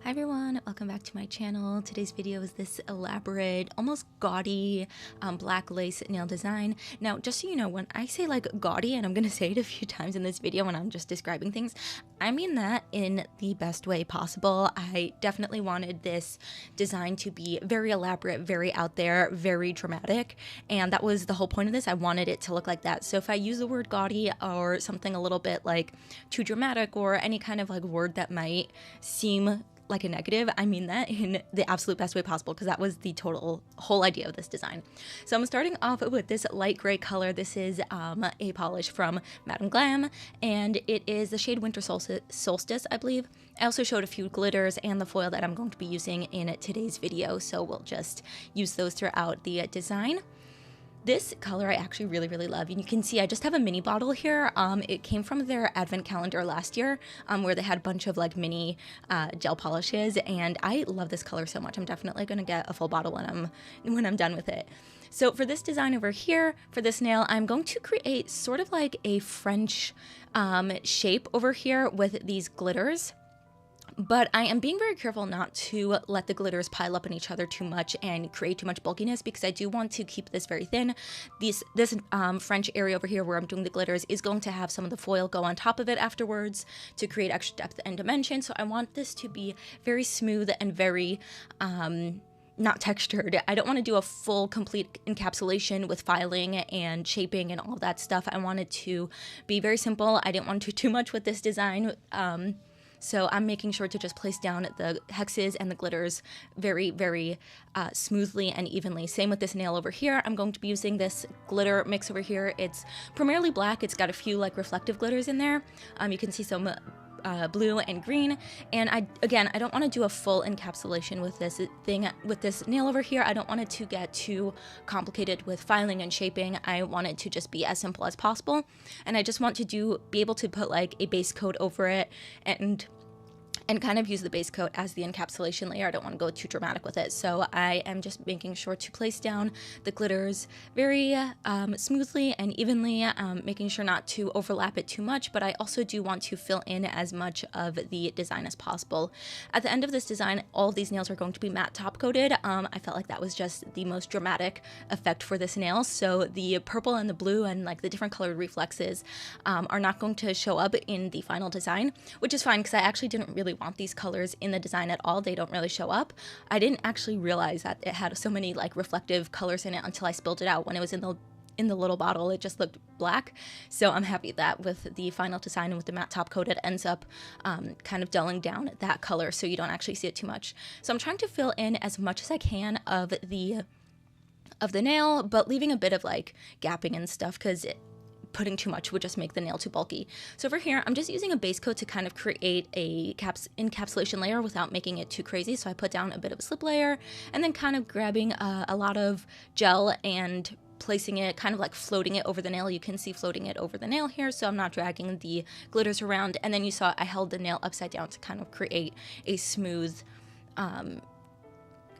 Hi everyone, welcome back to my channel. Today's video is this elaborate, almost gaudy black lace nail design. Now, just so you know, when I say like gaudy, and I'm going to say it a few times in this video when I'm just describing things, I mean that in the best way possible. I definitely wanted this design to be very elaborate, very out there, very dramatic, and that was the whole point of this. I wanted it to look like that. So if I use the word gaudy or something a little bit like too dramatic or any kind of like word that might seem like a negative, I mean that in the absolute best way possible, because that was the whole idea of this design. So I'm starting off with this light gray color. This is a polish from Glam, and it is the shade Winter Solstice, I believe. I also showed a few glitters and the foil that I'm going to be using in today's video, so we'll just use those throughout the design. This color I actually really love, and you can see I just have a mini bottle here. It came from their advent calendar last year, where they had a bunch of like mini gel polishes, and I love this color so much. I'm definitely gonna get a full bottle when I'm done with it. So for this design over here, for this nail, I'm going to create sort of like a French shape over here with these glitters. But I am being very careful not to let the glitters pile up on each other too much and create too much bulkiness, because I do want to keep this very thin. This French area over here where I'm doing the glitters is going to have some of the foil go on top of it afterwards to create extra depth and dimension. So I want this to be very smooth and very not textured. I don't want to do a full complete encapsulation with filing and shaping and all of that stuff. I wanted to be very simple. I didn't want to do too much with this design. So I'm making sure to just place down the hexes and the glitters very smoothly and evenly. Same with this nail over here. I'm going to be using this glitter mix over here. It's primarily black. It's got a few like reflective glitters in there. You can see some blue and green, and I don't want to do a full encapsulation with this nail over here. I don't want it to get too complicated with filing and shaping. I want it to just be as simple as possible, and I just want to be able to put like a base coat over it and kind of use the base coat as the encapsulation layer. I don't want to go too dramatic with it, so I am just making sure to place down the glitters very smoothly and evenly, making sure not to overlap it too much, but I also do want to fill in as much of the design as possible. At the end of this design, all of these nails are going to be matte top coated. I felt like that was just the most dramatic effect for this nail, so the purple and the blue and like the different colored reflexes are not going to show up in the final design, which is fine because I actually didn't really want these colors in the design at all. They don't really show up. I didn't actually realize that it had so many like reflective colors in it until I spilled it out. When it was in the little bottle, it just looked black. So I'm happy that with the final design and with the matte top coat, it ends up kind of dulling down that color so you don't actually see it too much. So I'm trying to fill in as much as I can of the nail, but leaving a bit of like gapping and stuff, because putting too much would just make the nail too bulky. So over here, I'm just using a base coat to kind of create a encapsulation layer without making it too crazy. So I put down a bit of a slip layer and then kind of grabbing a lot of gel and placing it, kind of like floating it over the nail. You can see floating it over the nail here, so I'm not dragging the glitters around. And then you saw I held the nail upside down to kind of create a smooth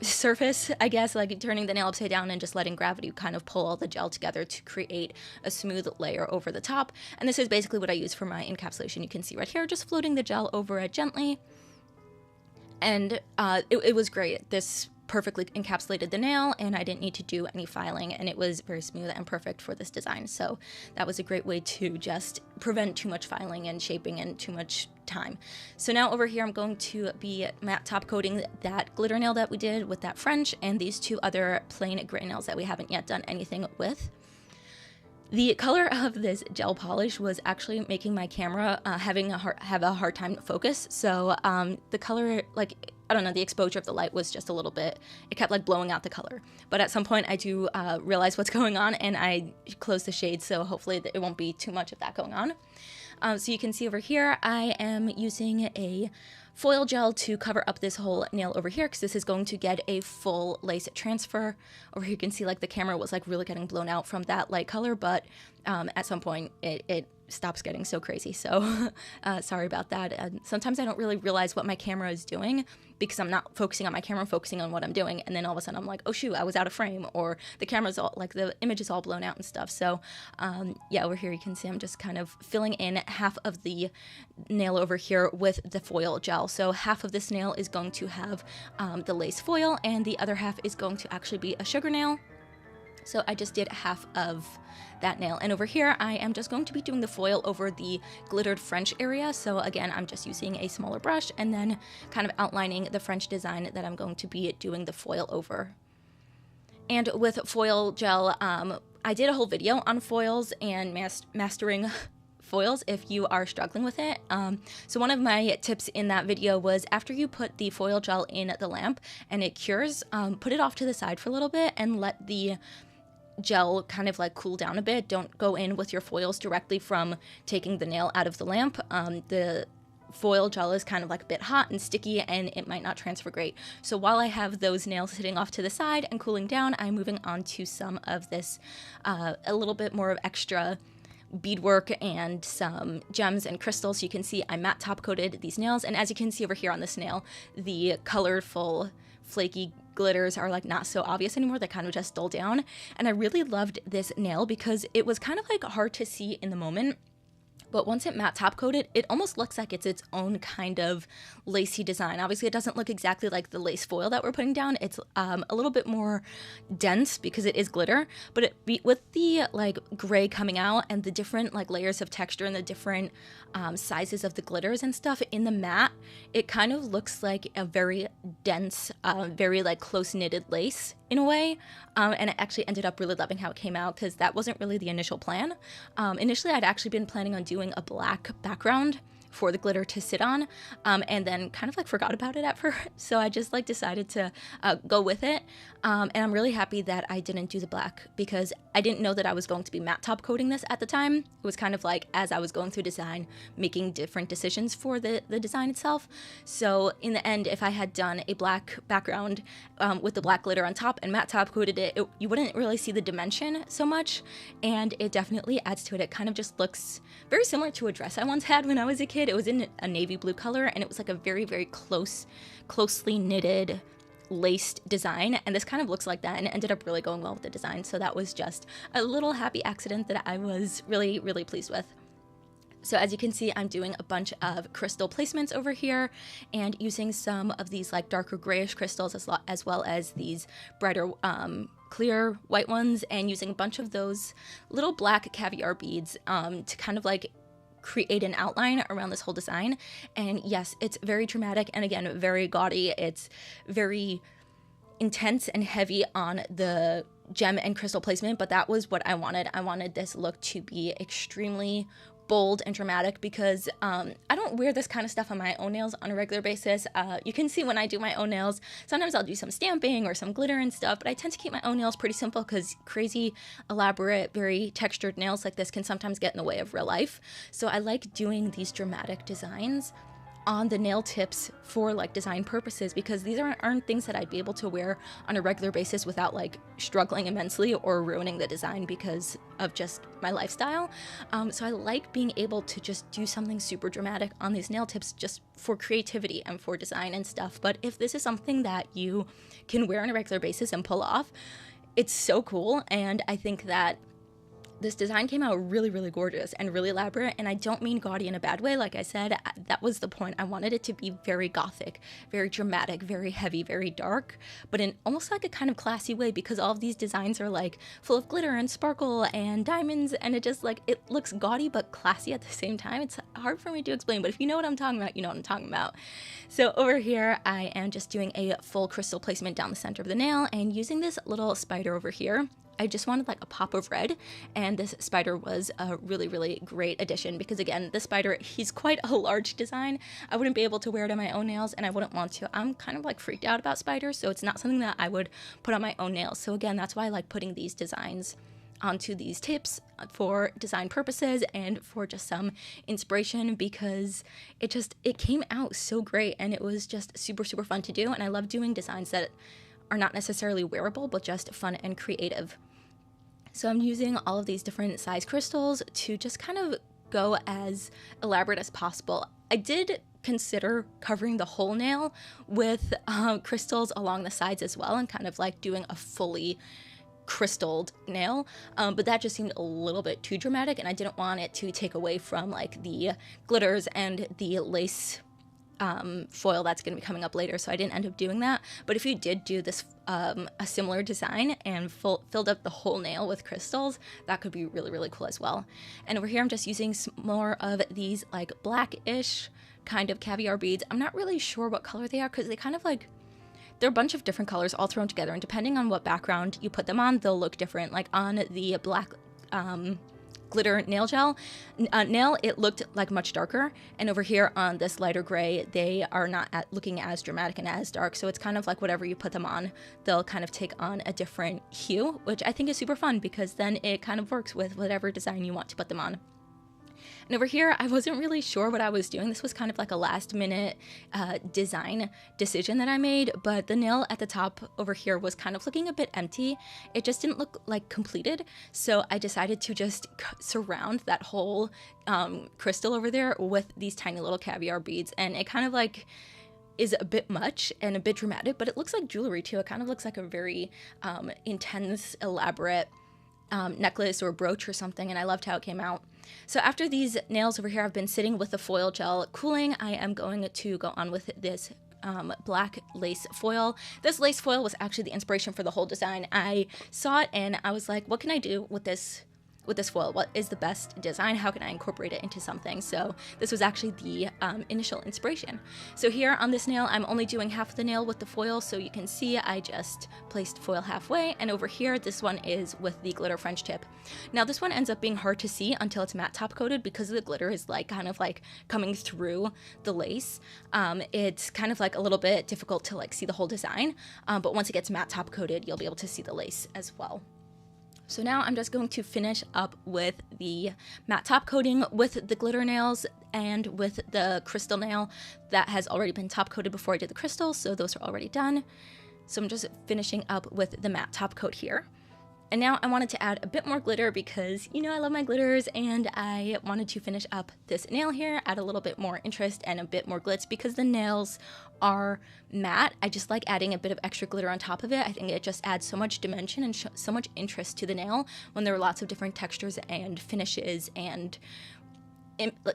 surface, I guess, like turning the nail upside down and just letting gravity kind of pull all the gel together to create a smooth layer over the top. And this is basically what I use for my encapsulation. You can see right here, just floating the gel over it gently. And it was great. This perfectly encapsulated the nail, and I didn't need to do any filing, and it was very smooth and perfect for this design. So that was a great way to just prevent too much filing and shaping and too much time. So now over here, I'm going to be matte top coating that glitter nail that we did with that French and these two other plain gray nails that we haven't yet done anything with. The color of this gel polish was actually making my camera have a hard time to focus. So the color, like, I don't know, the exposure of the light was just a little bit, it kept like blowing out the color. But at some point I do realize what's going on, and I close the shade, so hopefully it won't be too much of that going on. So you can see over here, I am using a foil gel to cover up this whole nail over here, because this is going to get a full lace transfer. Over here you can see like the camera was like really getting blown out from that light color, but at some point it stops getting so crazy. So sorry about that. Sometimes I don't really realize what my camera is doing because I'm not focusing on my camera, I'm focusing on what I'm doing. And then all of a sudden I'm like, oh shoot, I was out of frame, or the camera's all like, the image is all blown out and stuff. So yeah, over here you can see I'm just kind of filling in half of the nail over here with the foil gel. So half of this nail is going to have the lace foil, and the other half is going to actually be a sugar nail. So I just did half of that nail, and over here I am just going to be doing the foil over the glittered French area. So again, I'm just using a smaller brush and then kind of outlining the French design that I'm going to be doing the foil over. And with foil gel, I did a whole video on foils and mastering foils if you are struggling with it. So one of my tips in that video was, after you put the foil gel in the lamp and it cures, put it off to the side for a little bit and let the gel kind of like cool down a bit. Don't go in with your foils directly from taking the nail out of the lamp. The foil gel is kind of like a bit hot and sticky, and it might not transfer great. So while I have those nails sitting off to the side and cooling down, I'm moving on to some of this a little bit more of extra beadwork and some gems and crystals. So you can see I matte top coated these nails, and as you can see over here on this nail, the colorful flaky glitters are like not so obvious anymore. They kind of just dull down, and I really loved this nail because it was kind of like hard to see in the moment, but once it matte top coated, it almost looks like it's its own kind of lacy design. Obviously it doesn't look exactly like the lace foil that we're putting down. It's a little bit more dense because it is glitter, but with the like gray coming out and the different like layers of texture and the different sizes of the glitters and stuff in the matte, it kind of looks like a very dense, very like close knitted lace in a way. And I actually ended up really loving how it came out, because that wasn't really the initial plan. Initially I'd actually been planning on doing a black background for the glitter to sit on, and then kind of like forgot about it at first. So I just like decided to go with it. And I'm really happy that I didn't do the black, because I didn't know that I was going to be matte top coating this at the time. It was kind of like, as I was going through design, making different decisions for the design itself. So in the end, if I had done a black background with the black glitter on top and matte top coated it, you wouldn't really see the dimension so much, and it definitely adds to it. It kind of just looks very similar to a dress I once had when I was a kid. It was in a navy blue color, and it was like a very, very closely knitted laced design, and this kind of looks like that, and it ended up really going well with the design. So that was just a little happy accident that I was really, really pleased with. So as you can see, I'm doing a bunch of crystal placements over here and using some of these like darker grayish crystals as well as these brighter clear white ones, and using a bunch of those little black caviar beads to kind of like create an outline around this whole design. And yes, it's very dramatic and again very gaudy. It's very intense and heavy on the gem and crystal placement, but that was what I wanted. I wanted this look to be extremely bold and dramatic, because I don't wear this kind of stuff on my own nails on a regular basis. You can see when I do my own nails, sometimes I'll do some stamping or some glitter and stuff, but I tend to keep my own nails pretty simple, because crazy, elaborate, very textured nails like this can sometimes get in the way of real life. So I like doing these dramatic designs on the nail tips for like design purposes, because these aren't things that I'd be able to wear on a regular basis without like struggling immensely or ruining the design because of just my lifestyle. So I like being able to just do something super dramatic on these nail tips just for creativity and for design and stuff. But if this is something that you can wear on a regular basis and pull off, it's so cool. And I think that this design came out really, really gorgeous and really elaborate, and I don't mean gaudy in a bad way. Like I said, that was the point. I wanted it to be very gothic, very dramatic, very heavy, very dark, but in almost like a kind of classy way, because all of these designs are like full of glitter and sparkle and diamonds, and it just like, it looks gaudy but classy at the same time. It's hard for me to explain, but if you know what I'm talking about, you know what I'm talking about. So over here, I am just doing a full crystal placement down the center of the nail and using this little spider over here. I just wanted like a pop of red, and this spider was a really, really great addition, because again, this spider, he's quite a large design. I wouldn't be able to wear it on my own nails, and I wouldn't want to. I'm kind of like freaked out about spiders, so it's not something that I would put on my own nails. So again, that's why I like putting these designs onto these tips for design purposes and for just some inspiration, because it came out so great, and it was just super, super fun to do. And I love doing designs that are not necessarily wearable, but just fun and creative. So I'm using all of these different size crystals to just kind of go as elaborate as possible. I did consider covering the whole nail with crystals along the sides as well, and kind of like doing a fully crystalled nail, but that just seemed a little bit too dramatic, and I didn't want it to take away from like the glitters and the lace foil that's going to be coming up later, so I didn't end up doing that. But if you did do this a similar design and filled up the whole nail with crystals, that could be really, really cool as well. And over here I'm just using more of these like blackish kind of caviar beads. I'm not really sure what color they are because they kind of like, they're a bunch of different colors all thrown together, and depending on what background you put them on, they'll look different. Like on the black glitter nail gel nail, it looked like much darker, and over here on this lighter gray, they are not looking as dramatic and as dark. So it's kind of like whatever you put them on, they'll kind of take on a different hue, which I think is super fun because then it kind of works with whatever design you want to put them on. And over here, I wasn't really sure what I was doing. This was kind of like a last minute design decision that I made, but the nail at the top over here was kind of looking a bit empty. It just didn't look like completed. So I decided to just surround that whole crystal over there with these tiny little caviar beads. And it kind of like is a bit much and a bit dramatic, but it looks like jewelry too. It kind of looks like a very intense, elaborate necklace or brooch or something, and I loved how it came out. So after these nails over here have been sitting with the foil gel cooling, I am going to go on with this black lace foil. This lace foil was actually the inspiration for the whole design. I saw it and I was like, what can I do with this foil? What is the best design? How can I incorporate it into something? So this was actually the initial inspiration. So here on this nail, I'm only doing half of the nail with the foil, so you can see I just placed foil halfway, and over here, this one is with the glitter French tip. Now this one ends up being hard to see until it's matte top coated because the glitter is like kind of like coming through the lace. It's kind of like a little bit difficult to like see the whole design, but once it gets matte top coated, you'll be able to see the lace as well. So now I'm just going to finish up with the matte top coating with the glitter nails and with the crystal nail that has already been top coated before I did the crystals, so those are already done. So I'm just finishing up with the matte top coat here. And now I wanted to add a bit more glitter because, you know, I love my glitters, and I wanted to finish up this nail here, add a little bit more interest and a bit more glitz because the nails are matte. I just like adding a bit of extra glitter on top of it. I think it just adds so much dimension and so much interest to the nail when there are lots of different textures and finishes and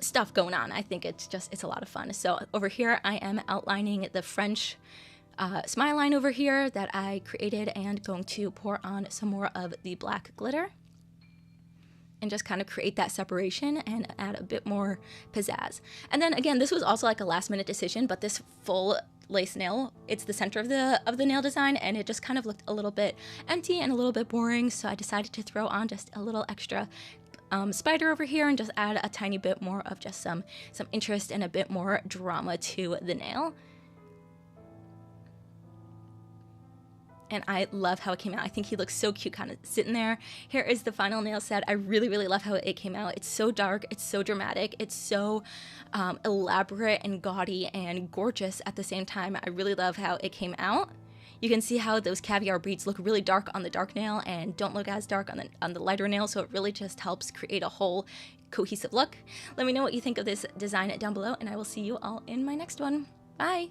stuff going on. I think it's a lot of fun. So over here I am outlining the French smile line over here that I created and going to pour on some more of the black glitter and just kind of create that separation and add a bit more pizzazz. And then again, this was also like a last minute decision, but this full lace nail, it's the center of the nail design, and it just kind of looked a little bit empty and a little bit boring, so I decided to throw on just a little extra spider over here and just add a tiny bit more of just some interest and a bit more drama to the nail. And I love how it came out. I think he looks so cute kind of sitting there. Here is the final nail set. I really, really love how it came out. It's so dark, it's so dramatic, it's so elaborate and gaudy and gorgeous at the same time. I really love how it came out. You can see how those caviar beads look really dark on the dark nail and don't look as dark on the lighter nail, so it really just helps create a whole cohesive look. Let me know what you think of this design down below, and I will see you all in my next one. Bye!